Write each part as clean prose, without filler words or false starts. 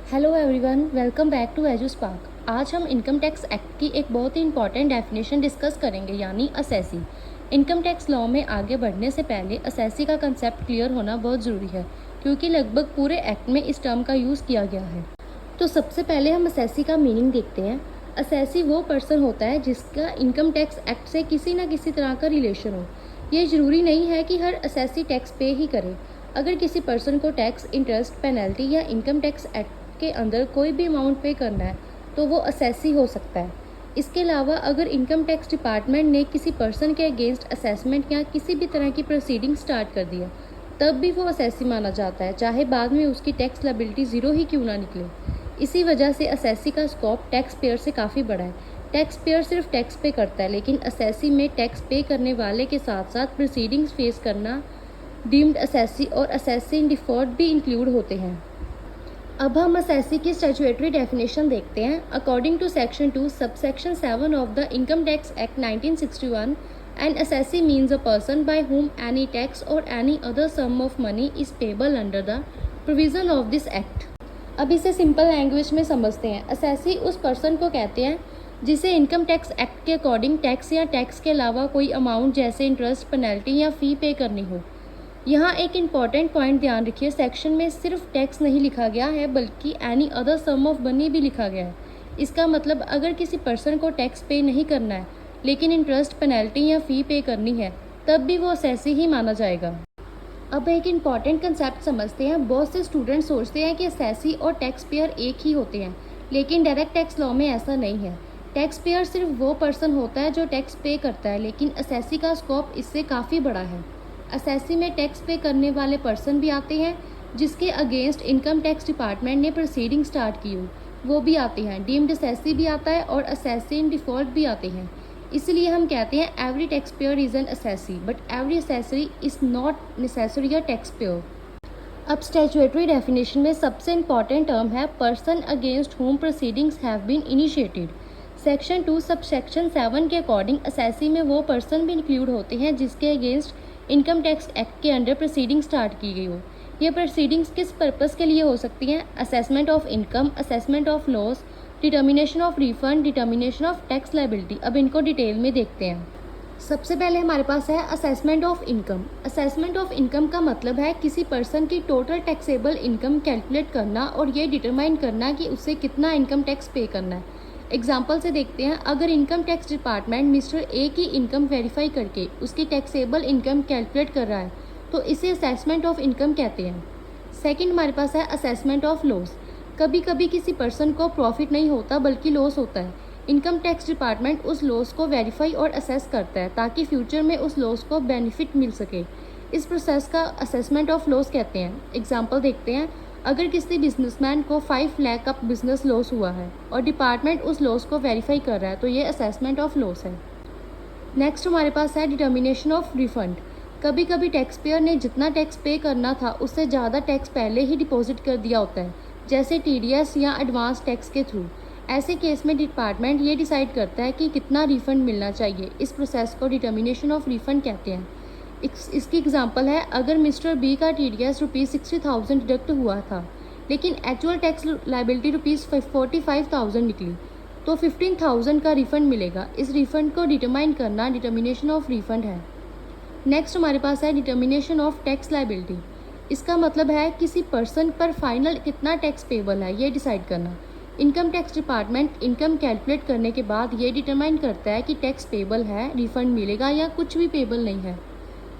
Hello everyone, welcome back to Edu Spark. आज हम income tax act की एक बहुत ही इंपॉर्टेंट डेफिनेशन डिस्कस करेंगे, यानी असेसी। इनकम टैक्स लॉ में आगे बढ़ने से पहले असेसी का कंसेप्ट क्लियर होना बहुत ज़रूरी है, क्योंकि लगभग पूरे एक्ट में इस टर्म का यूज़ किया गया है। तो सबसे पहले हम असेसी का मीनिंग देखते हैं। असेसी वो पर्सन होता है जिसका इनकम टैक्स एक्ट से किसी न किसी तरह का रिलेशन हो। ये ज़रूरी नहीं है कि हर असेसी टैक्स पे ही करे। अगर किसी पर्सन को टैक्स, इंटरेस्ट, पेनल्टी या इनकम टैक्स एक्ट के अंदर कोई भी अमाउंट पे करना है तो वो असेसी हो सकता है। इसके अलावा अगर इनकम टैक्स डिपार्टमेंट ने किसी पर्सन के अगेंस्ट असेसमेंट या किसी भी तरह की प्रोसीडिंग स्टार्ट कर दिया, तब भी वो असेसी माना जाता है, चाहे बाद में उसकी टैक्स लायबिलिटी ज़ीरो ही क्यों ना निकले। इसी वजह से असेसी का स्कोप टैक्स पेयर से काफ़ी बड़ा है। टैक्स पेयर सिर्फ टैक्स पे करता है, लेकिन असेसी में टैक्स पे करने वाले के साथ साथ प्रोसीडिंग्स फेस करना डीम्ड असेसी और असेसी इन डिफॉल्ट भी इंक्लूड होते हैं। अब हम असेसी की स्टैट्यूटरी डेफिनेशन देखते हैं। According to section 2 subsection 7 of the income tax act 1961, an assessee means a person by whom any tax or any other sum of money is payable under the provision of this act। अब इसे simple language में समझते हैं। Assessee उस person को कहते हैं जिसे इनकम टैक्स एक्ट के अकॉर्डिंग टैक्स या टैक्स के अलावा कोई अमाउंट जैसे इंटरेस्ट, पेनल्टी या फ़ी पे करनी हो। यहाँ एक इम्पॉर्टेंट पॉइंट ध्यान रखिए, सेक्शन में सिर्फ टैक्स नहीं लिखा गया है बल्कि any other sum of money भी लिखा गया है। इसका मतलब अगर किसी पर्सन को टैक्स पे नहीं करना है लेकिन इंटरेस्ट, पेनल्टी या फ़ी पे करनी है, तब भी वो असेसी ही माना जाएगा। अब एक इम्पॉर्टेंट कंसेप्ट समझते हैं। बहुत से स्टूडेंट सोचते हैं कि असेसी और टैक्स पेयर एक ही होते हैं, लेकिन डायरेक्ट टैक्स लॉ में ऐसा नहीं है। टैक्स पेयर सिर्फ वो पर्सन होता है जो टैक्स पे करता है, लेकिन असेसी का स्कोप इससे काफ़ी बड़ा है। असेसी में टैक्स पे करने वाले पर्सन भी आते हैं, जिसके अगेंस्ट इनकम टैक्स डिपार्टमेंट ने प्रोसीडिंग स्टार्ट की हो, वो भी आते हैं। डीम्ड असेसी भी आता है और असेसी इन डिफॉल्ट भी आते हैं। इसलिए हम कहते हैं every tax payer is an assessee, but every assessee is not necessary a tax payer. अब स्टैट्यूटरी डेफिनेशन में सबसे इंपॉर्टेंट टर्म है person against whom proceedings have been initiated. Section 2 sub section 7 के अकॉर्डिंग असेसी में वो person भी include होते हैं जिसके अगेंस्ट इनकम टैक्स एक्ट के अंडर प्रोसीडिंग स्टार्ट की गई हो। ये प्रोसीडिंग्स किस पर्पस के लिए हो सकती हैं? Assessment of income, assessment of loss, determination of refund, determination of tax liability. अब इनको डिटेल में देखते हैं। सबसे पहले हमारे पास है assessment of income. Assessment of income का मतलब है किसी पर्सन की टोटल टैक्सेबल इनकम कैलकुलेट करना और ये डिटरमाइन करना कि उसे कितना इनकम टैक्स पे करना है। एग्जाम्पल से देखते हैं। अगर income tax department mister A की इनकम वेरीफाई करके उसकी टैक्सेबल इनकम कैलकुलेट कर रहा है तो इसे असेसमेंट ऑफ इनकम कहते हैं। सेकंड हमारे पास है असेसमेंट ऑफ लॉस। कभी कभी किसी पर्सन को प्रॉफिट नहीं होता बल्कि लॉस होता है। इनकम टैक्स डिपार्टमेंट उस लॉस को वेरीफाई और असेस करता है ताकि फ्यूचर में उस लॉस को बेनिफिट मिल सके। इस प्रोसेस का असेसमेंट ऑफ लॉस कहते हैं। एग्जाम्पल देखते हैं। अगर किसी बिजनेसमैन को 5 लाख का बिजनेस लॉस हुआ है और डिपार्टमेंट उस लॉस को वेरीफाई कर रहा है तो ये असेसमेंट ऑफ लॉस है। नेक्स्ट हमारे पास है डिटर्मिनेशन ऑफ रिफंड। कभी कभी टैक्स पेयर ने जितना टैक्स पे करना था उससे ज़्यादा टैक्स पहले ही डिपॉजिट कर दिया होता है, जैसे टीडीएस या एडवांस टैक्स के थ्रू। ऐसे केस में डिपार्टमेंट ये डिसाइड करता है कि कितना रिफंड मिलना चाहिए। इस प्रोसेस को डिटर्मिनेशन ऑफ रिफंड कहते हैं। इसकी एग्जांपल है, अगर मिस्टर बी का टीडीएस ₹60,000 डिडक्ट हुआ था लेकिन एक्चुअल टैक्स लायबिलिटी ₹45,000 निकली तो 15,000 का रिफंड मिलेगा। इस रिफंड को डिटरमाइन करना डिटर्मिनेशन ऑफ रिफंड है। नेक्स्ट हमारे पास है डिटर्मिनेशन ऑफ टैक्स लायबिलिटी। इसका मतलब है किसी पर्सन पर फाइनल कितना टैक्स पेबल है ये डिसाइड करना। Income tax department income calculate करने के बाद ये डिटरमाइन करता है कि टैक्स पेबल है, रिफंड मिलेगा या कुछ भी पेबल नहीं है।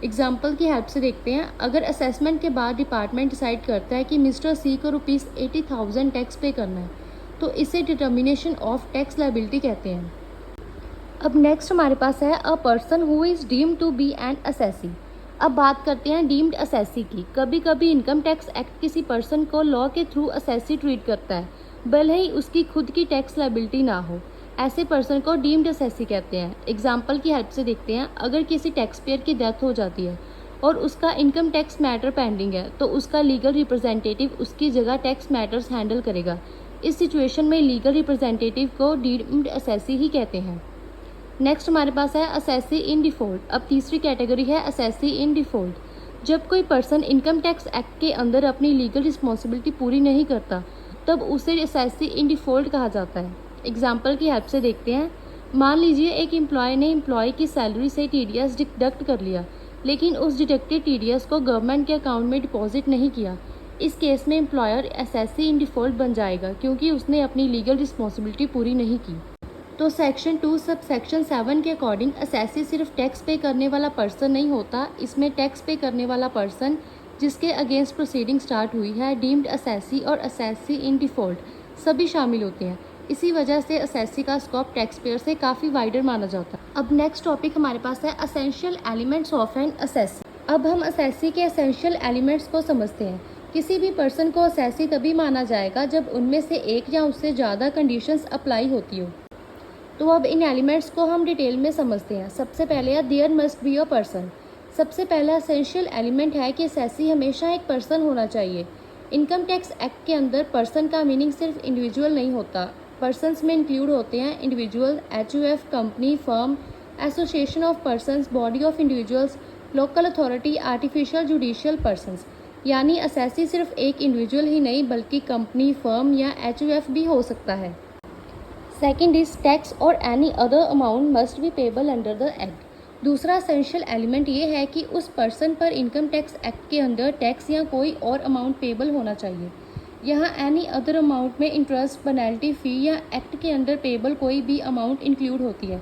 एग्जाम्पल की हेल्प से देखते हैं। अगर असेसमेंट के बाद डिपार्टमेंट डिसाइड करता है कि मिस्टर सी को ₹80,000 टैक्स पे करना है तो इसे डिटर्मिनेशन ऑफ टैक्स लायबिलिटी कहते हैं। अब नेक्स्ट हमारे पास है a person who is deemed to be an assessee. अब बात करते हैं डीम्ड असेसी की। कभी कभी इनकम टैक्स एक्ट किसी पर्सन को लॉ के थ्रू असेसी ट्रीट करता है, भले ही उसकी खुद की टैक्स लायबिलिटी ना हो। ऐसे पर्सन को डीम्ड असेसी कहते हैं। एग्जाम्पल की हेल्प से देखते हैं। अगर किसी टैक्स पेयर की डेथ हो जाती है और उसका इनकम टैक्स मैटर पेंडिंग है तो उसका लीगल रिप्रेजेंटेटिव उसकी जगह टैक्स मैटर्स हैंडल करेगा। इस सिचुएशन में लीगल रिप्रेजेंटेटिव को डीम्ड असेसी ही कहते हैं। नेक्स्ट हमारे पास है असेसी इन डिफ़ॉल्ट। अब तीसरी कैटेगरी है असेसी इन डिफ़ॉल्ट। जब कोई पर्सन इनकम टैक्स एक्ट के अंदर अपनी लीगल रिस्पॉन्सिबिलिटी पूरी नहीं करता तब उसे असेसी इन डिफ़ॉल्ट कहा जाता है। एग्जाम्पल की हेल्प से देखते हैं। मान लीजिए एक एम्प्लॉय ने एम्प्लॉय की सैलरी से टीडीएस डिडक्ट कर लिया, लेकिन उस डिडक्टेड टीडीएस को गवर्नमेंट के अकाउंट में डिपॉजिट नहीं किया। इस केस में एम्प्लॉयर असेसी इन डिफ़ॉल्ट बन जाएगा क्योंकि उसने अपनी लीगल रिस्पॉन्सिबिलिटी पूरी नहीं की। तो सेक्शन 2 सब सेक्शन 7 के अकॉर्डिंग असेसी सिर्फ टैक्स पे करने वाला पर्सन नहीं होता, इसमें टैक्स पे करने वाला पर्सन जिसके अगेंस्ट प्रोसीडिंग स्टार्ट हुई है, डीम्ड असेसी और असेसी इन डिफ़ॉल्ट सभी शामिल होते हैं। इसी वजह से असेसी का स्कोप टैक्स पेयर से काफ़ी वाइडर माना जाता है। अब नेक्स्ट टॉपिक हमारे पास है essential elements of N assessee. अब हम असेसी के असेंशियल एलिमेंट्स को समझते हैं। किसी भी पर्सन को असेसी तभी माना जाएगा जब उनमें से एक या उससे ज़्यादा कंडीशंस अप्लाई होती हो। तो अब इन एलिमेंट्स को हम डिटेल में समझते हैं। सबसे पहले है there must be a person. सबसे पहला असेंशियल एलिमेंट है कि असेसी हमेशा एक पर्सन होना चाहिए। इनकम टैक्स एक्ट के अंदर पर्सन का मीनिंग सिर्फ इंडिविजुअल नहीं होता। पर्सन्स में इंक्लूड होते हैं individual, HUF, company, firm, association of persons, body of individuals, local authority, artificial judicial persons. यानी असेसी सिर्फ एक इंडिविजुअल ही नहीं बल्कि कंपनी, फर्म या एचयूएफ भी हो सकता है। सेकेंड इज टैक्स और any other amount must be payable under the act. दूसरा असेंशियल एलिमेंट ये है कि उस पर्सन पर इनकम टैक्स एक्ट के अंदर टैक्स या कोई और अमाउंट पेबल होना चाहिए। यहाँ एनी अदर अमाउंट में इंटरेस्ट, पेनल्टी, फ़ी या एक्ट के अंदर पेबल कोई भी अमाउंट इंक्लूड होती है।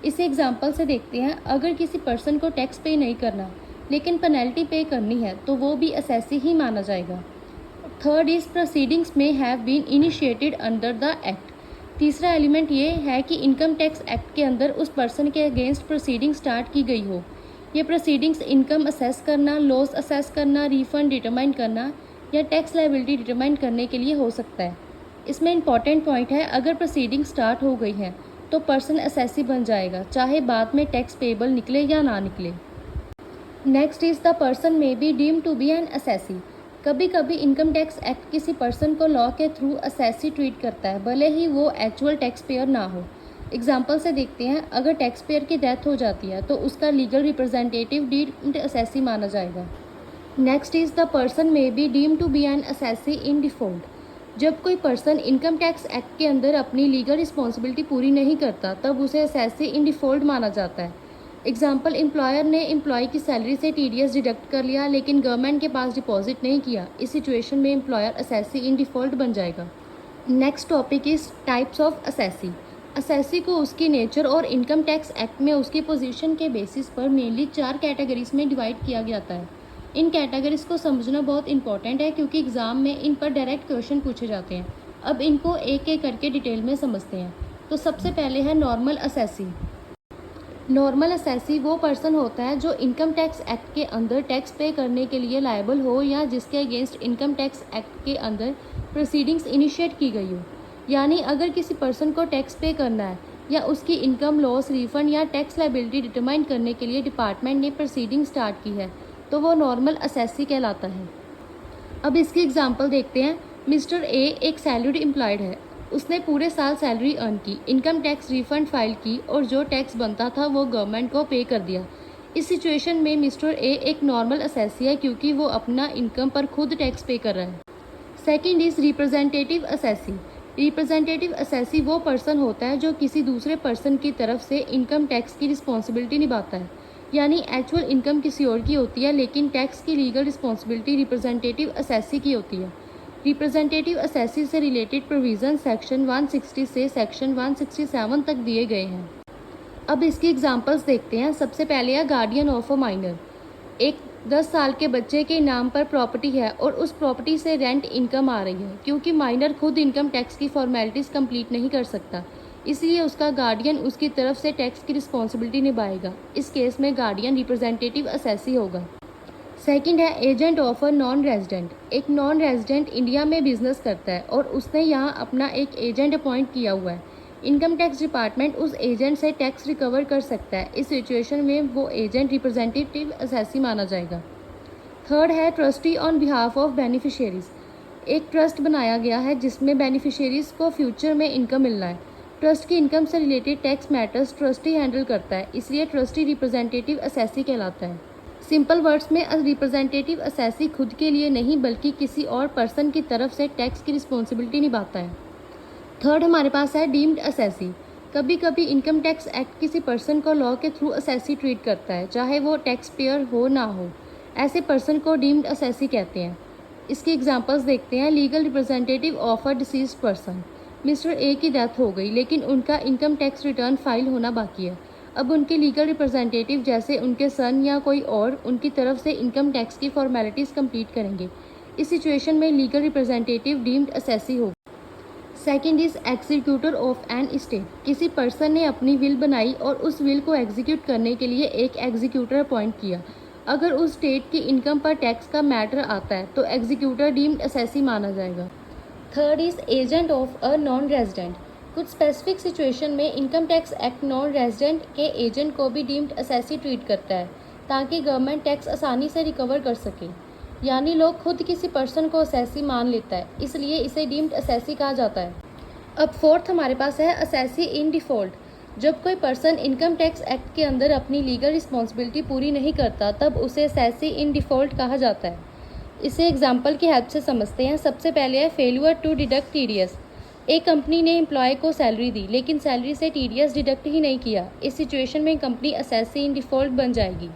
इसे एग्जांपल से देखते हैं। अगर किसी पर्सन को टैक्स पे नहीं करना लेकिन पेनल्टी पे करनी है तो वो भी असेसी ही माना जाएगा। थर्ड इज प्रोसीडिंग्स में have been initiated under the act. तीसरा एलिमेंट ये है कि इनकम टैक्स एक्ट के अंदर उस पर्सन के अगेंस्ट प्रोसीडिंग स्टार्ट की गई हो। ये प्रोसीडिंग्स इनकम असेस करना, लॉस असेस करना, रिफंड डिटरमाइन करना या टैक्स लायबिलिटी डिटरमाइन करने के लिए हो सकता है। इसमें इंपॉर्टेंट पॉइंट है, अगर प्रोसीडिंग स्टार्ट हो गई है तो पर्सन असेसी बन जाएगा, चाहे बाद में टैक्स पेबल निकले या ना निकले। Next is the person may be deemed to be an assessee. कभी कभी इनकम टैक्स एक्ट किसी पर्सन को लॉ के थ्रू असेसी ट्रीट करता है, भले ही वो एक्चुअल टैक्स पेयर ना हो। एग्जाम्पल से देखते हैं। अगर टैक्स पेयर की डेथ हो जाती है तो उसका लीगल रिप्रेजेंटेटिव डीम्ड असेसी माना जाएगा। Next is the person may be deemed to be an assessee in default. जब कोई पर्सन इनकम टैक्स एक्ट के अंदर अपनी लीगल रिस्पॉन्सिबिलिटी पूरी नहीं करता तब उसे असेसी इन डिफ़ॉल्ट माना जाता है। एग्जाम्पल, एम्प्लॉयर ने एम्प्लॉय की सैलरी से टीडीएस डिडक्ट कर लिया लेकिन गवर्नमेंट के पास डिपॉजिट नहीं किया। इस सिचुएशन में एम्प्लॉयर असेसी इन डिफ़ॉल्ट बन जाएगा। Next topic is types of assessee. Assessee को उसकी नेचर और इनकम टैक्स एक्ट में उसकी पोजीशन के बेसिस पर मेनली 4 कैटेगरीज में डिवाइड किया जाता है। इन कैटेगरीज को समझना बहुत इंपॉर्टेंट है क्योंकि एग्जाम में इन पर डायरेक्ट क्वेश्चन पूछे जाते हैं। अब इनको एक एक करके डिटेल में समझते हैं। तो सबसे पहले है नॉर्मल असेसी। नॉर्मल असेसी वो पर्सन होता है जो इनकम टैक्स एक्ट के अंदर टैक्स पे करने के लिए लायबल हो या जिसके अगेंस्ट इनकम टैक्स एक्ट के अंदर प्रोसीडिंग्स इनिशिएट की गई हो। यानी अगर किसी पर्सन को टैक्स पे करना है या उसकी इनकम, लॉस, रिफंड या टैक्स लायबिलिटी डिटरमाइन करने के लिए डिपार्टमेंट ने प्रोसीडिंग स्टार्ट की है तो वो नॉर्मल असेसी कहलाता है। अब इसकी एग्जाम्पल देखते हैं। मिस्टर ए एक सैलरीड एम्प्लॉयड है। उसने पूरे साल सैलरी अर्न की, इनकम टैक्स रिफंड फाइल की और जो टैक्स बनता था वो गवर्नमेंट को पे कर दिया। इस सिचुएशन में मिस्टर ए एक नॉर्मल असेसी है क्योंकि वो अपना इनकम पर खुद टैक्स पे कर रहा है। Second is representative assessee. Representative assessee वो पर्सन होता है जो किसी दूसरे पर्सन की तरफ से इनकम टैक्स की रिस्पॉन्सिबिलिटी निभाता है। यानी एक्चुअल इनकम किसी और की होती है लेकिन टैक्स की लीगल रिस्पॉन्सिबिलिटी रिप्रेजेंटेटिव असेसी की होती है। रिप्रेजेंटेटिव असेसी से रिलेटेड प्रोविज़न सेक्शन 160 से सेक्शन 167 तक दिए गए हैं। अब इसकी एग्जांपल्स देखते हैं। सबसे पहले है गार्डियन ऑफ अ माइनर। एक 10 साल के बच्चे के नाम पर प्रॉपर्टी है और उस प्रॉपर्टी से रेंट इनकम आ रही है। क्योंकि माइनर खुद इनकम टैक्स की फॉर्मेलिटीज़ कंप्लीट नहीं कर सकता, इसलिए उसका गार्डियन उसकी तरफ से टैक्स की रिस्पॉन्सिबिलिटी निभाएगा। इस केस में गार्डियन रिप्रेजेंटेटिव असेसी होगा। सेकंड है agent of a non resident. एक नॉन रेजिडेंट इंडिया में बिजनेस करता है और उसने यहाँ अपना एक एजेंट अपॉइंट किया हुआ है। इनकम टैक्स डिपार्टमेंट उस एजेंट से टैक्स रिकवर कर सकता है। इस सिचुएशन में वो एजेंट रिप्रेजेंटेटिव असेसी माना जाएगा। थर्ड है trustee on behalf of beneficiaries. एक ट्रस्ट बनाया गया है जिसमें बेनिफिशियरीज को फ्यूचर में इनकम मिलना है। ट्रस्ट की इनकम से related tax matters trustee handle करता है, इसलिए ट्रस्टी रिप्रेजेंटेटिव असेसी कहलाता है। सिंपल वर्ड्स में रिप्रेजेंटेटिव असेसी खुद के लिए नहीं बल्कि किसी और पर्सन की तरफ से टैक्स की रिस्पॉन्सिबिलिटी निभाता है। थर्ड हमारे पास है डीम्ड असेसी। कभी कभी इनकम टैक्स एक्ट किसी पर्सन को लॉ के थ्रू असेसी ट्रीट करता है, चाहे वो टैक्स पेयर हो ना हो। ऐसे पर्सन को डीम्ड असेसी कहते हैं। इसके एग्जांपल्स देखते हैं। Legal representative of a deceased person. Mister A की डेथ हो गई लेकिन उनका इनकम टैक्स रिटर्न फाइल होना बाकी है। अब उनके लीगल रिप्रेजेंटेटिव जैसे उनके सन या कोई और उनकी तरफ से इनकम टैक्स की फॉर्मेलिटीज़ कंप्लीट करेंगे। इस सिचुएशन में लीगल रिप्रेजेंटेटिव डीम्ड असेसी होगा। Second is executor of an estate. किसी पर्सन ने अपनी विल बनाई और उस विल को एग्जीक्यूट करने के लिए एक एग्जीक्यूटर अपॉइंट किया। अगर उस स्टेट की इनकम पर टैक्स का मैटर आता है तो एग्जीक्यूटर डीम्ड असेसी माना जाएगा। Third is agent of a non resident. कुछ स्पेसिफिक सिचुएशन में income tax act non resident के एजेंट को भी डीम्ड असेसी ट्रीट करता है ताकि गवर्नमेंट टैक्स आसानी से रिकवर कर सके। यानी लोग खुद किसी पर्सन को असेसी मान लेता है, इसलिए इसे डीम्ड असेसी कहा जाता है। अब फोर्थ हमारे पास है असेसी इन डिफ़ॉल्ट। जब कोई पर्सन इनकम टैक्स एक्ट के अंदर अपनी लीगल रिस्पॉन्सिबिलिटी पूरी नहीं करता तब उसे असेसी इन डिफ़ॉल्ट कहा जाता है। इसे एग्जाम्पल की हेल्प से समझते हैं। सबसे पहले है फेल्यूर टू डिडक्ट टीडीएस। एक कंपनी ने एम्प्लॉय को सैलरी दी लेकिन सैलरी से टीडीएस डिडक्ट ही नहीं किया। इस सिचुएशन में कंपनी असेसी इन डिफ़ॉल्ट बन जाएगी।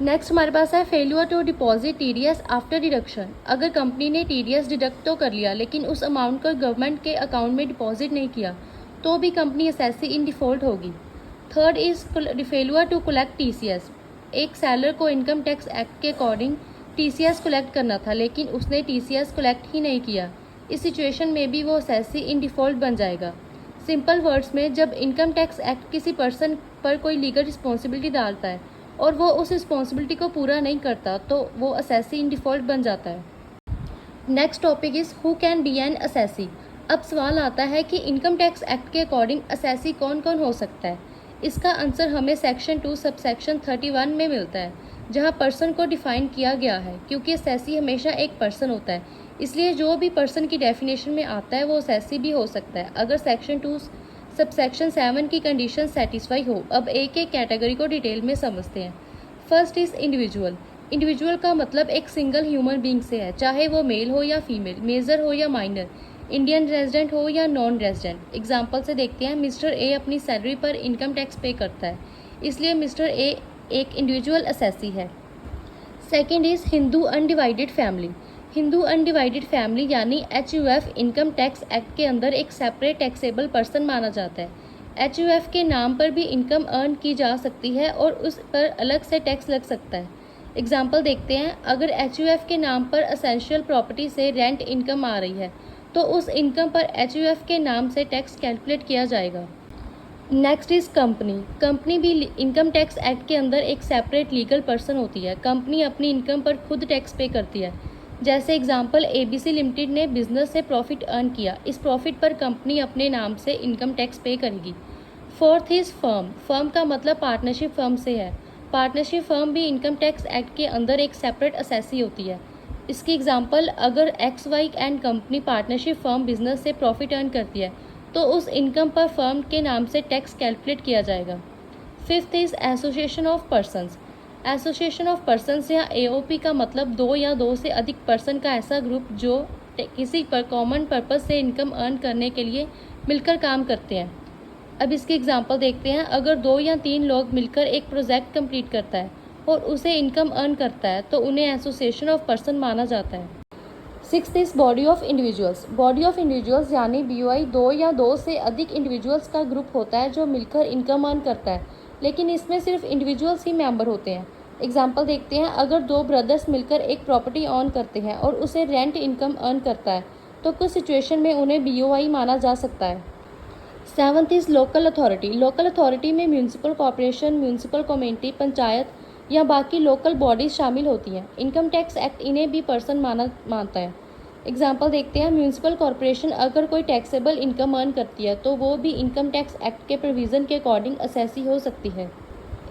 नेक्स्ट हमारे पास है failure to deposit TDS after deduction. अगर कंपनी ने टीडीएस डिडक्ट तो कर लिया लेकिन उस अमाउंट को गवर्नमेंट के अकाउंट में डिपॉजिट नहीं किया तो भी कंपनी असेसी इन डिफ़ॉल्ट होगी। Third is failure to collect TCS. एक सेलर को इनकम टैक्स एक्ट के अकॉर्डिंग टीसीएस कलेक्ट करना था लेकिन उसने टीसीएस कलेक्ट ही नहीं किया। इस सिचुएशन में भी वो असेसी इन डिफ़ॉल्ट बन जाएगा। सिंपल वर्ड्स में जब इनकम टैक्स एक्ट किसी पर्सन पर कोई लीगल रिस्पॉन्सिबिलिटी डालता है और वो उस रिस्पॉन्सिबिलिटी को पूरा नहीं करता तो वो असेसी इन डिफ़ॉल्ट बन जाता है। Next topic is who can be an assessee. अब सवाल आता है कि इनकम टैक्स एक्ट के अकॉर्डिंग असेसी कौन कौन हो सकता है। इसका आंसर हमें सेक्शन 2 सबसेक्शन 31 में मिलता है जहां पर्सन को डिफ़ाइन किया गया है। क्योंकि असेसी हमेशा एक पर्सन होता है इसलिए जो भी पर्सन की डेफिनेशन में आता है वो असेसी भी हो सकता है अगर सेक्शन 2 सबसेक्शन 7 की कंडीशन सेटिस्फाई हो। अब एक एक कैटेगरी को डिटेल में समझते हैं। First is individual. इंडिविजुअल का मतलब एक सिंगल ह्यूमन बींग से है, चाहे वो मेल हो या फीमेल, मेजर हो या माइनर, इंडियन रेजिडेंट हो या नॉन रेजिडेंट। एग्जाम्पल से देखते हैं। मिस्टर ए अपनी सैलरी पर इनकम टैक्स पे करता है इसलिए मिस्टर ए एक इंडिविजुअल असेसी है। Second is Hindu undivided family. Hindu undivided family यानी HUF इनकम टैक्स एक्ट के अंदर एक सेपरेट टैक्सेबल पर्सन माना जाता है। HUF के नाम पर भी इनकम अर्न की जा सकती है और उस पर अलग से टैक्स लग सकता है। एग्जाम्पल देखते हैं। अगर HUF के नाम पर असेंशियल प्रॉपर्टी से रेंट इनकम आ रही है तो उस इनकम पर HUF के नाम से टैक्स कैलकुलेट किया जाएगा। Next is company. कंपनी भी इनकम टैक्स एक्ट के अंदर एक सेपरेट लीगल पर्सन होती है। कंपनी अपनी इनकम पर खुद टैक्स पे करती है। जैसे एग्जांपल ABC लिमिटेड ने बिजनेस से प्रॉफिट अर्न किया, इस प्रॉफिट पर कंपनी अपने नाम से इनकम टैक्स पे करेगी। Fourth is firm. फर्म का मतलब पार्टनरशिप फर्म से है। पार्टनरशिप फर्म भी इनकम टैक्स एक्ट के अंदर एक सेपरेट असेसी होती है। इसकी एग्जांपल अगर XY and company partnership firm business से प्रॉफिट अर्न करती है तो उस इनकम पर फर्म के नाम से टैक्स कैलकुलेट किया जाएगा। Fifth is association of persons. Association of persons या AOP का मतलब दो या दो से अधिक पर्सन का ऐसा ग्रुप जो किसी पर कॉमन पर्पस से इनकम अर्न करने के लिए मिलकर काम करते हैं। अब इसकी एग्जांपल देखते हैं। अगर 2 या 3 लोग मिलकर एक प्रोजेक्ट कंप्लीट करता है और उसे इनकम अर्न करता है तो उन्हें एसोसिएशन ऑफ पर्सन माना जाता है। Sixth is body of individuals. Body of individuals यानी BOI 2 या 2 से अधिक इंडिविजुअल्स का ग्रुप होता है जो मिलकर इनकम अर्न करता है, लेकिन इसमें सिर्फ इंडिविजुअल्स ही मेंबर होते हैं। एग्जांपल देखते हैं। अगर 2 ब्रदर्स मिलकर एक प्रॉपर्टी ऑन करते हैं और उसे रेंट इनकम अर्न करता है तो कुछ सिचुएशन में उन्हें BOI माना जा सकता है। Seventh is local authority. Local authority में municipal corporation, municipal community, panchayat या बाकी लोकल बॉडीज शामिल होती हैं। इनकम टैक्स एक्ट इन्हें भी पर्सन मानता है। एग्जांपल देखते हैं। म्यूनसिपल कॉर्पोरेशन अगर कोई टैक्सेबल इनकम अर्न करती है तो वो भी इनकम टैक्स एक्ट के प्रोविज़न के अकॉर्डिंग असेसी हो सकती है।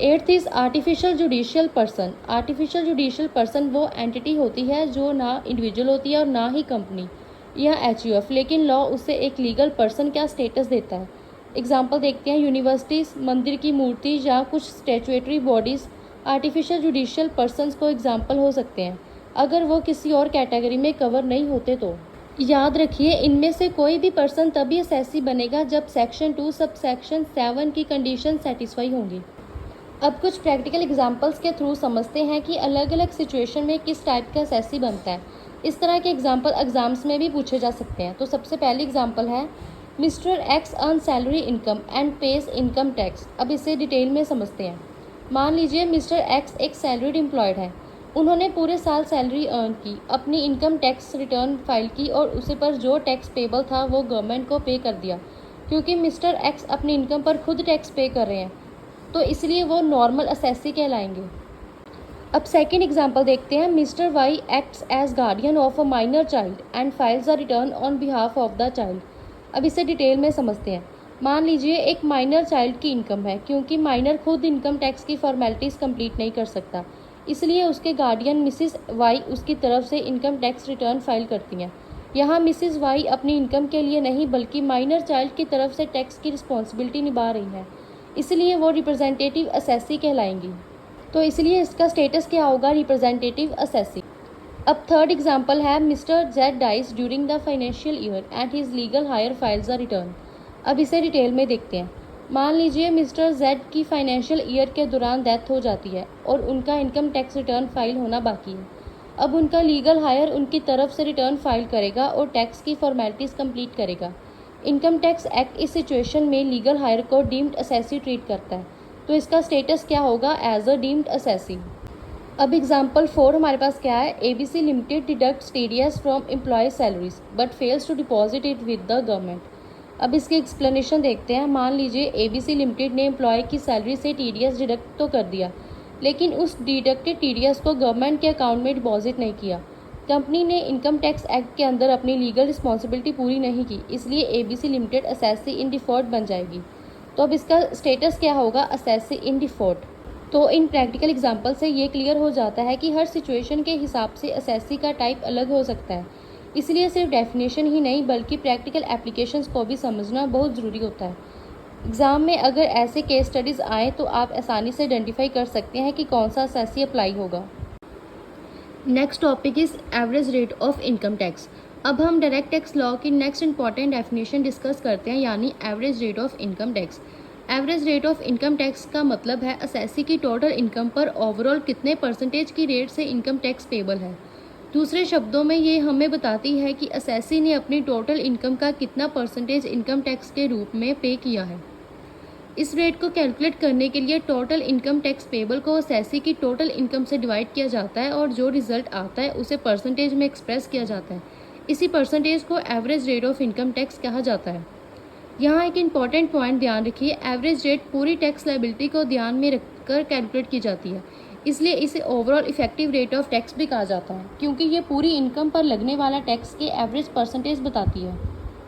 Eighth is artificial judicial person. Artificial judicial person वो एंटिटी होती है जो ना इंडिविजुअल होती है और ना ही कंपनी या HUF, लेकिन लॉ उसे एक लीगल पर्सन का स्टेटस देता है। एग्जांपल देखते हैं। यूनिवर्सिटीज़, मंदिर की मूर्ति या कुछ statutory bodies artificial judicial persons को एग्जाम्पल हो सकते हैं अगर वो किसी और कैटेगरी में कवर नहीं होते तो। याद रखिए, इनमें से कोई भी पर्सन तभी असेसी बनेगा जब सेक्शन 2 सब सेक्शन 7 की कंडीशन सेटिस्फाई होंगी। अब कुछ प्रैक्टिकल एग्जांपल्स के थ्रू समझते हैं कि अलग अलग सिचुएशन में किस टाइप का असेसी बनता है। इस तरह के एग्जांपल एग्जाम्स में भी पूछे जा सकते हैं। तो सबसे पहली एग्जांपल है mister x earn salary income and page income tax. अब इसे डिटेल में समझते हैं। मान लीजिए मिस्टर एक्स एक सैलरीड एम्प्लॉयड है। उन्होंने पूरे साल सैलरी अर्न की, अपनी इनकम टैक्स रिटर्न फाइल की और उसे पर जो टैक्स पेबल था वो गवर्नमेंट को पे कर दिया। क्योंकि मिस्टर एक्स अपनी इनकम पर खुद टैक्स पे कर रहे हैं तो इसलिए वो नॉर्मल असेसी कहलाएंगे। अब सेकंड एग्जांपल देखते हैं। Mister Y acts as guardian of a minor child and files a return on behalf of the child. अब इसे डिटेल में समझते हैं। मान लीजिए एक माइनर चाइल्ड की इनकम है। क्योंकि माइनर खुद इनकम टैक्स की फॉर्मेलिटीज़ कंप्लीट नहीं कर सकता, इसलिए उसके गार्डियन मिसिस वाई उसकी तरफ से इनकम टैक्स रिटर्न फाइल करती हैं। यहाँ मिसिस वाई अपनी इनकम के लिए नहीं बल्कि माइनर चाइल्ड की तरफ से टैक्स की रिस्पॉन्सिबिलिटी निभा रही हैं, इसलिए वो रिप्रेजेंटेटिव असेसी कहलाएंगी। तो इसलिए इसका स्टेटस क्या होगा? Representative assessee. अब थर्ड एग्जांपल है Mister Z dies during the financial year and his legal heir files a return. अब इसे डिटेल में देखते हैं। मान लीजिए मिस्टर जेड की फाइनेंशियल ईयर के दौरान डेथ हो जाती है और उनका इनकम टैक्स रिटर्न फाइल होना बाकी है। अब उनका लीगल हायर उनकी तरफ से रिटर्न फाइल करेगा और टैक्स की फॉर्मेलिटीज़ कंप्लीट करेगा। इनकम टैक्स एक्ट इस सिचुएशन में लीगल हायर को डीम्ड असेसी ट्रीट करता है, तो इसका स्टेटस क्या होगा? As a deemed assessee. अब एग्जाम्पल 4 हमारे पास क्या है? ABC limited deducts TDS from employ salaries but fails to deposit it with the government. अब इसकी एक्सप्लेनेशन देखते हैं। मान लीजिए ABC लिमिटेड ने एम्प्लॉय की सैलरी से TDS डिडक्ट तो कर दिया, लेकिन उस डिडक्टेड TDS को गवर्नमेंट के अकाउंट में डिपॉजिट नहीं किया। कंपनी ने इनकम टैक्स एक्ट के अंदर अपनी लीगल रिस्पॉन्सिबिलिटी पूरी नहीं की, इसलिए ABC limited assessee in default बन जाएगी। तो अब इसका स्टेटस क्या होगा? Assessee in default. तो इन प्रैक्टिकल एग्जांपल से ये क्लियर हो जाता है कि हर सिचुएशन के हिसाब से असेसी का टाइप अलग हो सकता है, इसलिए सिर्फ डेफिनेशन ही नहीं बल्कि प्रैक्टिकल एप्लीकेशंस को भी समझना बहुत ज़रूरी होता है। एग्ज़ाम में अगर ऐसे केस स्टडीज़ आएँ तो आप आसानी से आइडेंटिफाई कर सकते हैं कि कौन सा असेसी अप्लाई होगा। Next topic is average rate of income tax. अब हम डायरेक्ट टैक्स लॉ की नेक्स्ट इंपॉर्टेंट डेफिनेशन डिस्कस करते हैं, यानी average rate of income tax. Average rate of income tax का मतलब है असेसी की टोटल इनकम पर ओवरऑल कितने परसेंटेज की रेट से इनकम टैक्स पेबल है। दूसरे शब्दों में ये हमें बताती है कि असेसी ने अपनी टोटल इनकम का कितना परसेंटेज इनकम टैक्स के रूप में पे किया है। इस रेट को कैलकुलेट करने के लिए टोटल इनकम टैक्स पेबल को असेसी की टोटल इनकम से डिवाइड किया जाता है और जो रिजल्ट आता है उसे परसेंटेज में एक्सप्रेस किया जाता है। इसी परसेंटेज को average rate of income tax कहा जाता है। यहाँ एक इम्पॉर्टेंट पॉइंट ध्यान रखिए, एवरेज रेट पूरी टैक्स लायबिलिटी को ध्यान में रखकर कैलकुलेट की जाती है, इसलिए इसे overall effective rate of tax भी कहा जाता है, क्योंकि ये पूरी इनकम पर लगने वाला टैक्स के एवरेज परसेंटेज बताती है।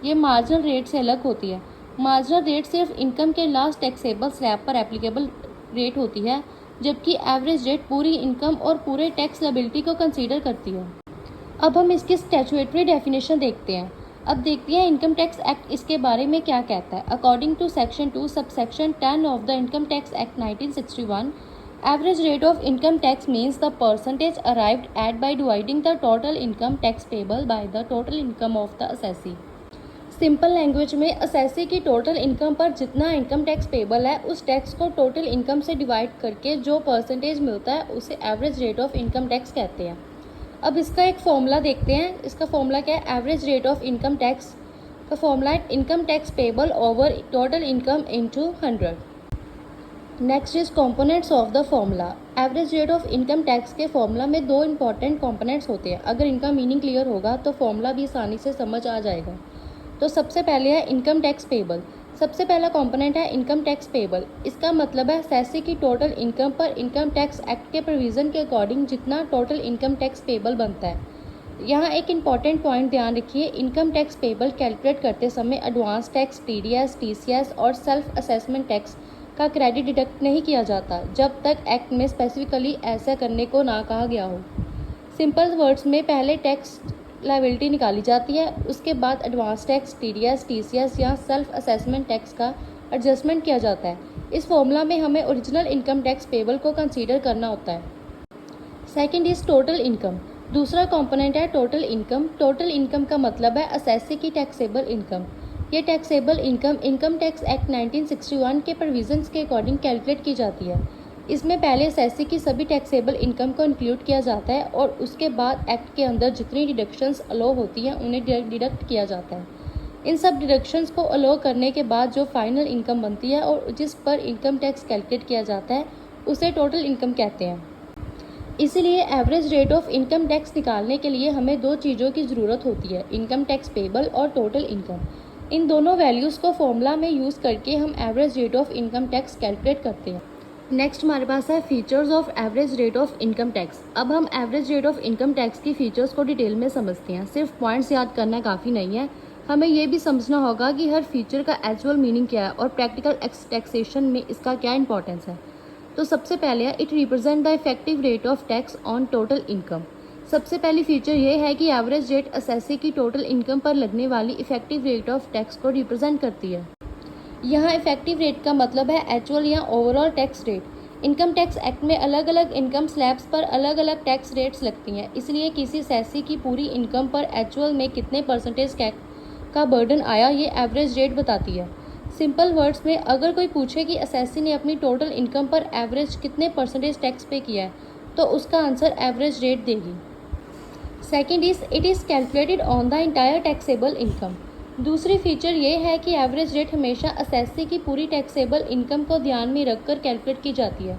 ये मार्जिनल रेट से अलग होती है। मार्जिनल रेट सिर्फ इनकम के लास्ट टैक्सेबल स्लैब पर एप्लीकेबल रेट होती है, जबकि एवरेज रेट पूरी इनकम और पूरे टैक्स लायबिलिटी को कंसीडर करती है। अब हम इसकी स्टैट्यूटरी डेफिनेशन देखते हैं। अब देखते हैं इनकम टैक्स एक्ट इसके बारे में क्या कहता है। According to section 2 sub section 10 of the income tax act 1961, average rate of income tax means the percentage arrived at by dividing the total income tax payable by the total income of the assessee. Simple language में assessee की total income पर जितना income tax payable है उस tax को total income से divide करके जो परसेंटेज मिलता है उसे average rate of income tax कहते हैं। अब इसका एक फॉर्मूला देखते हैं। इसका फॉर्मूला क्या है? Average rate of income tax का फॉर्मूला है income tax payable over total income into 100। Next is components of the formula. Average rate of income tax के फॉर्मूला में दो इंपॉर्टेंट कंपोनेंट्स होते हैं। अगर इनका मीनिंग क्लियर होगा तो फॉर्मूला भी आसानी से समझ आ जाएगा। तो सबसे पहले है इनकम टैक्स पेबल। सबसे पहला कंपोनेंट है इनकम टैक्स पेबल। इसका मतलब है असेसी की टोटल इनकम पर इनकम टैक्स एक्ट के प्रोविज़न के अकॉर्डिंग जितना टोटल इनकम टैक्स पेबल बनता है। यहाँ एक इम्पॉर्टेंट पॉइंट ध्यान रखिए, इनकम टैक्स पेबल कैलकुलेट करते समय एडवांस टैक्स, TDS, TCS और सेल्फ असेसमेंट टैक्स का क्रेडिट डिडक्ट नहीं किया जाता जब तक एक्ट में स्पेसिफिकली ऐसा करने को ना कहा गया हो। सिंपल वर्ड्स में पहले टैक्स लायबिलिटी निकाली जाती है, उसके बाद एडवांस टैक्स, TDS, TCS या सेल्फ असेसमेंट टैक्स का एडजस्टमेंट किया जाता है। इस फॉर्मूला में हमें ओरिजिनल इनकम टैक्स पेबल को कंसीडर करना होता है। Second is total income. दूसरा कंपोनेंट है टोटल इनकम। टोटल इनकम का मतलब है असेसी की टैक्सेबल इनकम। ये taxable income income tax act 1961 के प्रोविजंस के अकॉर्डिंग कैलकुलेट की जाती है। इसमें पहले असेसी की सभी टैक्सेबल इनकम को इंक्लूड किया जाता है और उसके बाद एक्ट के अंदर जितनी डिडक्शंस अलो होती हैं उन्हें डिडक्ट किया जाता है। इन सब डिडक्शंस को अलो करने के बाद जो फाइनल इनकम बनती है और जिस पर इनकम टैक्स कैलकुलेट किया जाता है उसे टोटल इनकम कहते हैं। इसीलिए average rate of income tax निकालने के लिए हमें दो चीज़ों की ज़रूरत होती है, इनकम टैक्स पेबल और टोटल इनकम। इन दोनों वैल्यूज़ को फॉर्मूला में यूज़ करके हम average rate of income tax calculate करते हैं। नेक्स्ट हमारे पास है features of average rate of income tax. अब हम average rate of income tax की फीचर्स को डिटेल में समझते हैं। सिर्फ पॉइंट्स याद करना काफ़ी नहीं है, हमें ये भी समझना होगा कि हर फीचर का एक्चुअल मीनिंग क्या है और प्रैक्टिकल टैक्सेशन में इसका क्या इंपॉर्टेंस है। तो सबसे पहले है it represent the effective rate of tax on total income. सबसे पहली फीचर ये है कि एवरेज रेट असेसी की टोटल इनकम पर लगने वाली इफेक्टिव रेट ऑफ टैक्स को रिप्रेजेंट करती है। यहाँ इफेक्टिव रेट का मतलब है एक्चुअल या overall tax rate. Income tax act में अलग अलग इनकम स्लैब्स पर अलग अलग टैक्स रेट्स लगती हैं, इसलिए किसी असेसी की पूरी इनकम पर एक्चुअल में कितने परसेंटेज का बर्डन आया ये एवरेज रेट बताती है। सिंपल वर्ड्स में अगर कोई पूछे कि असेसी ने अपनी टोटल इनकम पर एवरेज कितने परसेंटेज टैक्स पे किया है तो उसका आंसर एवरेज रेट देगी। Second is it is calculated on the entire taxable income. दूसरी फीचर ये है कि एवरेज रेट हमेशा असेसी की पूरी टैक्सेबल इनकम को ध्यान में रखकर कैलकुलेट की जाती है।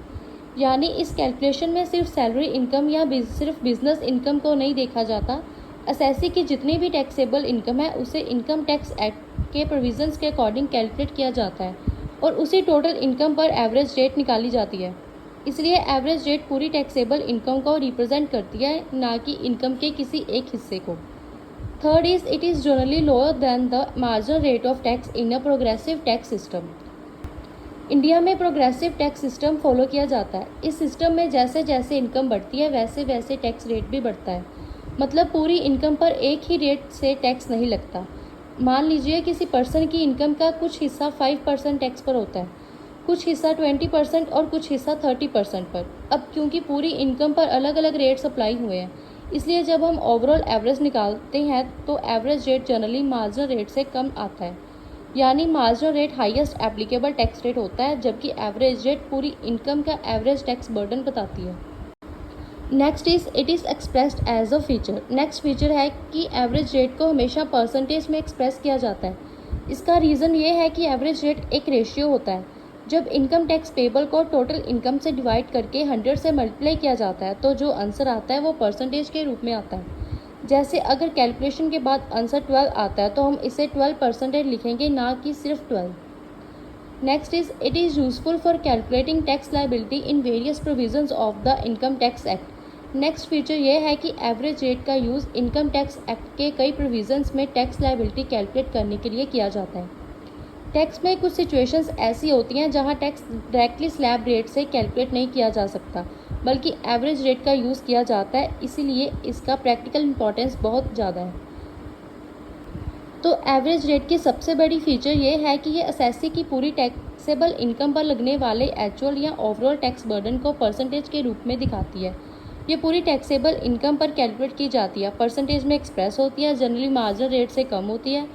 यानी इस कैलकुलेशन में सिर्फ सैलरी इनकम या सिर्फ बिजनेस इनकम को नहीं देखा जाता। असेसी की जितनी भी टैक्सेबल इनकम है उसे इनकम टैक्स एक्ट के प्रोविजंस के अकॉर्डिंग कैलकुलेट किया जाता है और उसी टोटल इनकम पर एवरेज रेट निकाली जाती है। इसलिए एवरेज रेट पूरी टैक्सेबल इनकम को रिप्रेजेंट करती है, ना कि इनकम के किसी एक हिस्से को। Third is it is generally lower than the marginal rate of tax in a progressive tax system. India में प्रोग्रेसिव टैक्स सिस्टम फॉलो किया जाता है। इस सिस्टम में जैसे जैसे इनकम बढ़ती है वैसे वैसे टैक्स रेट भी बढ़ता है। मतलब पूरी इनकम पर एक ही रेट से टैक्स नहीं लगता। मान लीजिए किसी पर्सन की इनकम का कुछ हिस्सा 5% टैक्स पर होता है, कुछ हिस्सा 20% और कुछ हिस्सा 30% पर। अब क्योंकि पूरी इनकम पर अलग अलग रेट्स अप्लाई हुए हैं, इसलिए जब हम ओवरऑल एवरेज निकालते हैं तो average rate generally marginal rate से कम आता है। यानी marginal rate highest applicable tax rate होता है, जबकि एवरेज रेट पूरी इनकम का एवरेज टैक्स बर्डन बताती है। Next is it is expressed as a feature. Next feature है कि एवरेज रेट को हमेशा परसेंटेज में एक्सप्रेस किया जाता है। इसका रीज़न ये है कि एवरेज रेट एक रेशियो होता है। जब इनकम टैक्स पेबल को टोटल इनकम से डिवाइड करके 100 से मल्टीप्लाई किया जाता है तो जो आंसर आता है वो परसेंटेज के रूप में आता है। जैसे अगर कैलकुलेशन के बाद आंसर 12 आता है तो हम इसे 12% लिखेंगे, ना कि सिर्फ 12। Next is it is useful for calculating tax liability in various provisions of the income tax act. Next feature ये है कि एवरेज रेट का यूज़ इनकम टैक्स एक्ट के कई प्रोविजंस में टैक्स लायबिलिटी कैलकुलेट करने के लिए किया जाता है। टैक्स में कुछ सिचुएशंस ऐसी होती हैं जहां टैक्स डायरेक्टली स्लैब रेट से कैलकुलेट नहीं किया जा सकता, बल्कि एवरेज रेट का यूज़ किया जाता है, इसीलिए इसका प्रैक्टिकल इंपॉर्टेंस बहुत ज़्यादा है। तो एवरेज रेट की सबसे बड़ी फीचर ये है कि ये असेसी की पूरी टैक्सेबल इनकम पर लगने वाले एक्चुअल या ओवरऑल टैक्स बर्डन को परसेंटेज के रूप में दिखाती है। ये पूरी टैक्सेबल इनकम पर कैलकुलेट की जाती है, परसेंटेज में एक्सप्रेस होती है, जनरली मार्जिनल रेट से कम होती है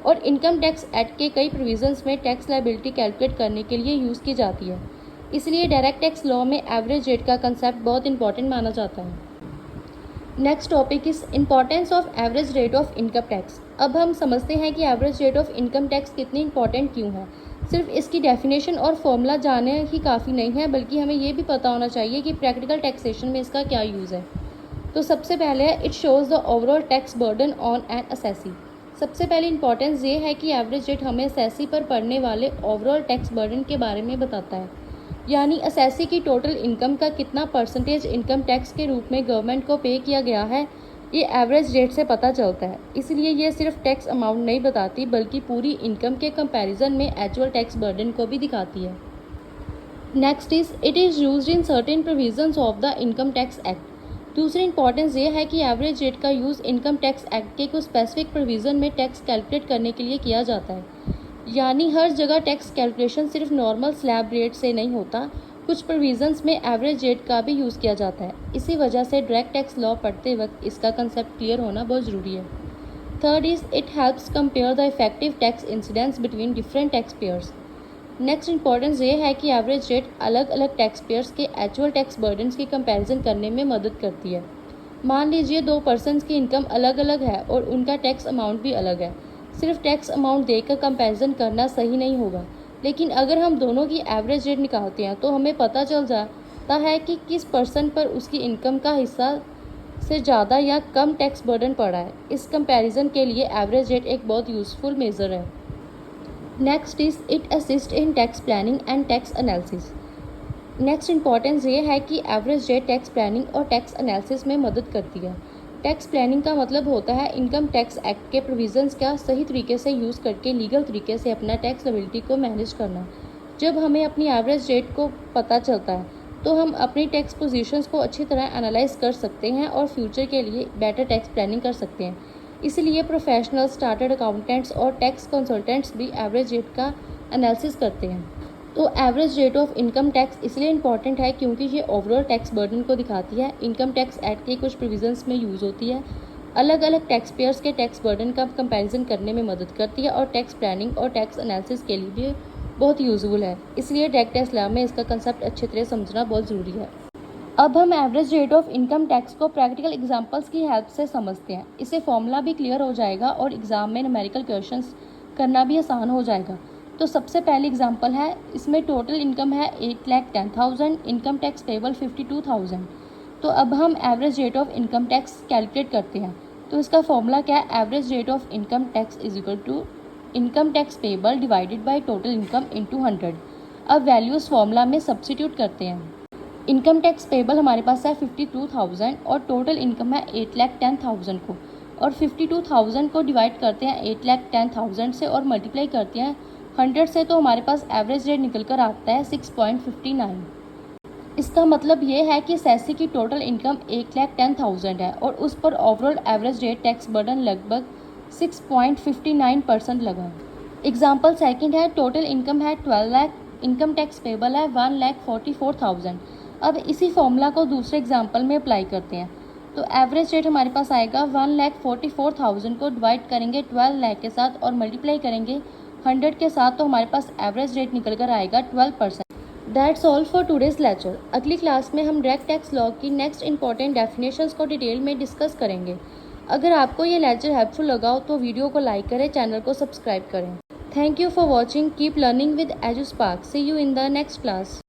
और इनकम टैक्स एक्ट के कई प्रोविजंस में टैक्स लायबिलिटी कैलकुलेट करने के लिए यूज़ की जाती है। इसलिए डायरेक्ट टैक्स लॉ में एवरेज रेट का कंसेप्ट बहुत इंपॉर्टेंट माना जाता है। Next topic is importance of average rate of income tax. अब हम समझते हैं कि average rate of income tax कितनी इंपॉर्टेंट क्यों है। सिर्फ इसकी डेफिनेशन और फॉर्मूला जानना ही काफ़ी नहीं है, बल्कि हमें ये भी पता होना चाहिए कि प्रैक्टिकल टैक्सेशन में इसका क्या यूज़ है। तो सबसे पहले है it shows the overall tax burden on an assessee. सबसे पहले इंपॉर्टेंस ये है कि एवरेज रेट हमें असेसी पर पड़ने वाले ओवरऑल टैक्स बर्डन के बारे में बताता है। यानी असेसी की टोटल इनकम का कितना परसेंटेज इनकम टैक्स के रूप में गवर्नमेंट को पे किया गया है, ये एवरेज रेट से पता चलता है। इसलिए ये सिर्फ टैक्स अमाउंट नहीं बताती, बल्कि पूरी इनकम के कंपैरिजन में एक्चुअल टैक्स बर्डन को भी दिखाती है। Next is it is used in certain provisions of the income tax act. दूसरी इंपॉर्टेंस ये है कि एवरेज रेट का यूज़ इनकम टैक्स एक्ट के कुछ स्पेसिफिक प्रोविज़न में टैक्स कैलकुलेट करने के लिए किया जाता है। यानी हर जगह टैक्स कैलकुलेशन सिर्फ नॉर्मल स्लैब रेट से नहीं होता, कुछ प्रोविजंस में एवरेज रेट का भी यूज़ किया जाता है। इसी वजह से डायरेक्ट टैक्स लॉ पढ़ते वक्त इसका कंसेप्ट क्लियर होना बहुत ज़रूरी है। Third is it helps compare the effective tax incidence between different tax payers. Next importance ये है कि एवरेज रेट अलग अलग टैक्स पेयर्स के एक्चुअल टैक्स बर्डन्स की कंपैरिजन करने में मदद करती है। मान लीजिए दो पर्सनस की इनकम अलग अलग है और उनका टैक्स अमाउंट भी अलग है। सिर्फ टैक्स अमाउंट देखकर कंपैरिजन करना सही नहीं होगा, लेकिन अगर हम दोनों की एवरेज रेट निकालते हैं तो हमें पता चल जाता है कि किस पर्सन पर उसकी इनकम का हिस्सा से ज़्यादा या कम टैक्स बर्डन पड़ा है। इस कंपैरिजन के लिए एवरेज रेट एक बहुत यूज़फुल मेज़र है। Next is it assist in tax planning and tax analysis. Next importance ये है कि एवरेज रेट टैक्स प्लानिंग और टैक्स एनालिसिस में मदद करती है। टैक्स प्लानिंग का मतलब होता है इनकम टैक्स एक्ट के प्रोविजंस का सही तरीके से यूज़ करके लीगल तरीके से अपना टैक्स लायबिलिटी को मैनेज करना। जब हमें अपनी एवरेज रेट को पता चलता है तो हम अपनी टैक्स पोजीशंस को अच्छी तरह एनालाइज कर सकते हैं और फ्यूचर के लिए बेटर टैक्स प्लानिंग कर सकते हैं। इसलिए प्रोफेशनल स्टार्टर्ड अकाउंटेंट्स और टैक्स कंसल्टेंट्स भी एवरेज रेट का एनालिसिस करते हैं। तो average rate of income tax इसलिए इंपॉर्टेंट है क्योंकि ये ओवरऑल टैक्स बर्डन को दिखाती है, इनकम टैक्स एक्ट के कुछ प्रोविजंस में यूज़ होती है, अलग अलग टैक्स पेयर्स के टैक्स बर्डन का कंपैरिजन करने में मदद करती है और टैक्स प्लानिंग और टैक्स एनालिसिस के लिए भी बहुत यूजफुल है। इसलिए डायरेक्ट टैक्स लॉ में इसका कंसेप्ट अच्छी तरह समझना बहुत ज़रूरी है। अब हम average rate of income tax को प्रैक्टिकल एग्जांपल्स की हेल्प से समझते हैं। इससे फॉर्मूला भी क्लियर हो जाएगा और एग्ज़ाम में न्यूमेरिकल क्वेश्चंस करना भी आसान हो जाएगा। तो सबसे पहली एग्जांपल है, इसमें टोटल इनकम है 8,10,000, इनकम टैक्स पेबल 52,000। तो अब हम average rate of income tax calculate करते हैं। तो इसका फॉर्मूला क्या है, average rate of income tax is equal to income tax payable divided by total income into 100। अब वैल्यूज़ फॉर्मूला में सब्सिट्यूट करते हैं। इनकम टैक्स पेबल हमारे पास है 52,000 और टोटल इनकम है 8,10,000 को, और 52,000 को डिवाइड करते हैं 8,10,000 से और मल्टीप्लाई करते हैं 100 से, तो हमारे पास एवरेज रेट निकल कर आता है 6.59। इसका मतलब ये है कि एसएससी की टोटल इनकम 8,10,000 है और उस पर overall average rate tax burden लगभग 6.59% लगा। एग्जाम्पल सेकंड है, टोटल इनकम है 12 लाख, इनकम टैक्स पेबल है 1,44,000। अब इसी फॉर्मूला को दूसरे एग्जाम्पल में अप्लाई करते हैं। तो एवरेज रेट हमारे पास आएगा 1,44,000 को डिवाइड करेंगे 12 लाख के साथ और मल्टीप्लाई करेंगे 100 के साथ, तो हमारे पास एवरेज रेट निकल कर आएगा 12%। That's all for today's lecture. अगली क्लास में हम डायरेक्ट टैक्स लॉ की नेक्स्ट इंपॉर्टेंट डेफिनेशंस को डिटेल में डिस्कस करेंगे। अगर आपको ये लेक्चर हेल्पफुल लगा हो तो वीडियो को लाइक करें, चैनल को सब्सक्राइब करें। Thank you for watching, keep learning with Eduspark. See you in the next class.